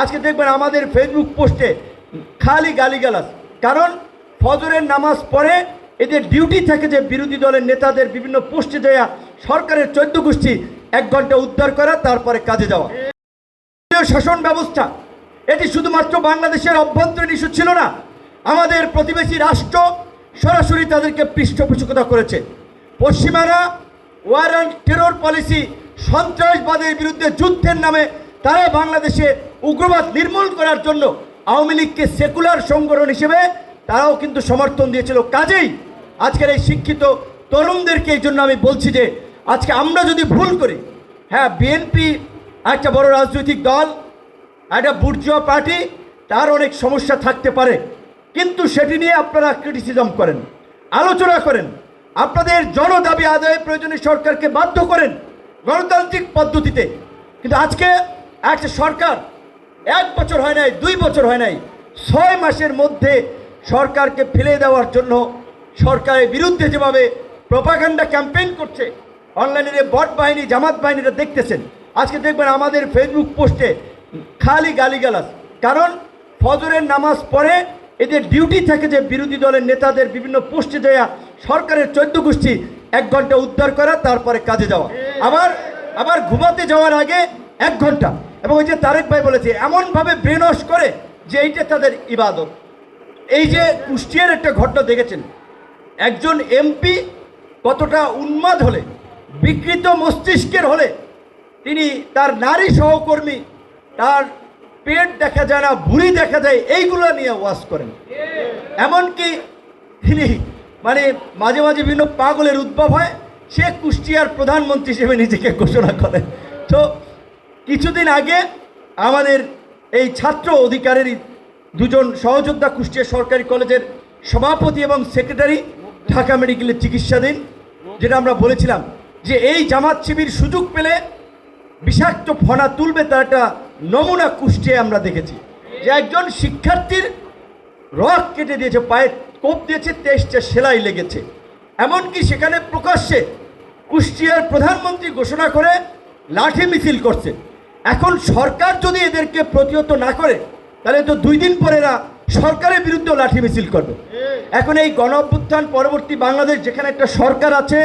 আজকে দেখবেন আমাদের ফেসবুক পোস্টে খালি গালিগালাজ। কারণ ফজরের নামাজ পড়ে এদের ডিউটি থাকে যে বিরোধী দলের নেতাদের বিভিন্ন পোস্টে দেয়া সরকারের 14 গোষ্ঠী 1 ঘন্টা উদ্ধার করা, তারপরে কাজে যাওয়া। শাসন ব্যবস্থা এটি শুধুমাত্র বাংলাদেশের অভ্যন্তরীণ ইস্যু ছিল না, আমাদের প্রতিবেশী রাষ্ট্র সরাসরি তাদেরকে পৃষ্ঠপোষকতা করেছে। পশ্চিমারা ওয়ার অ্যান্ড টেরর পলিসি, সন্ত্রাসবাদের বিরুদ্ধে যুদ্ধের নামে তারা বাংলাদেশে উগ্রবাদ নির্মূল করার জন্য আওয়ামী লীগকে সেকুলার সংগঠন হিসেবে তারাও কিন্তু সমর্থন দিয়েছিল। কাজেই আজকের এই শিক্ষিত তরুণদেরকে এই জন্য আমি বলছি যে আজকে আমরা যদি ভুল করি, হ্যাঁ বিএনপি একটা বড় রাজনৈতিক দল, একটা বুর্জোয়া পার্টি, তার অনেক সমস্যা থাকতে পারে, কিন্তু সেটি নিয়ে আপনারা ক্রিটিসিজম করেন, আলোচনা করেন, আপনাদের জনদাবি আদায়ের প্রয়োজনে সরকারকে বাধ্য করেন গণতান্ত্রিক পদ্ধতিতে। কিন্তু আজকে একটা সরকার 1 বছর হয় নাই, 2 বছর হয় নাই, 6 মাসের মধ্যে সরকারকে ফেলে দেওয়ার জন্য সরকারের বিরুদ্ধে যেভাবে প্রপাগান্ডা ক্যাম্পেইন করছে, অনলাইনে বট বাহিনী, জামাত বাহিনীরা দেখতেছেন। আজকে দেখবেন আমাদের ফেসবুক পোস্টে খালি গালিগালাজ। কারণ ফজরের নামাজ পড়ে এদের ডিউটি থাকে যে বিরোধী দলের নেতাদের বিভিন্ন পোস্টে দেয়া সরকারের 14 গোষ্ঠী 1 ঘন্টা উদ্ধার করা, তারপরে কাজে যাওয়া। আবার ঘুমাতে যাওয়ার আগে 1 ঘন্টা, এবং ওই যে তারেক ভাই বলেছে এমনভাবে ব্রেন ওয়াশ করে যে এইটা তাদের ইবাদত। এই যে কুষ্টিয়ার একটা ঘটনা দেখেছেন, একজন এমপি কতটা উন্মাদ হলে, বিকৃত মস্তিষ্কের হলে তিনি তার নারী সহকর্মী, তার পেট দেখা যায় না, ভুঁড়ি দেখা যায়, এইগুলো নিয়ে ওয়াজ করেন। এমনকি তিনি মানে মাঝে মাঝে বিভিন্ন পাগলের উদ্ভব হয়, সে কুষ্টিয়ার প্রধানমন্ত্রী হিসেবে নিজেকে ঘোষণা করেন। তো কিছুদিন আগে আমাদের এই ছাত্র অধিকারেরই 2 জন সহযোদ্ধা কুষ্টিয়া সরকারি কলেজের সভাপতি এবং সেক্রেটারি ঢাকা মেডিকেলের চিকিৎসাধীন, যেটা আমরা বলেছিলাম যে এই জামাত শিবির সুযোগ পেলে বিষাক্ত ফনা তুলবে, তার একটা নমুনা কুষ্টিয়ায় আমরা দেখেছি যে একজন শিক্ষার্থীর রক কেটে দিয়েছে, পায়ে কোপ দিয়েছে, 23টা সেলাই লেগেছে। এমনকি সেখানে প্রকাশ্যে কুষ্টিয়ার প্রধানমন্ত্রী ঘোষণা করে লাঠি মিছিল করছে। এখন সরকার যদি এদেরকে প্রতিহত না করে, তাহলে তো 2 দিন পরে এরা সরকারের বিরুদ্ধে লাঠি মিছিল করবে। এখন এই গণ অভ্যুত্থান পরবর্তী বাংলাদেশ, যেখানে একটা সরকার আছে,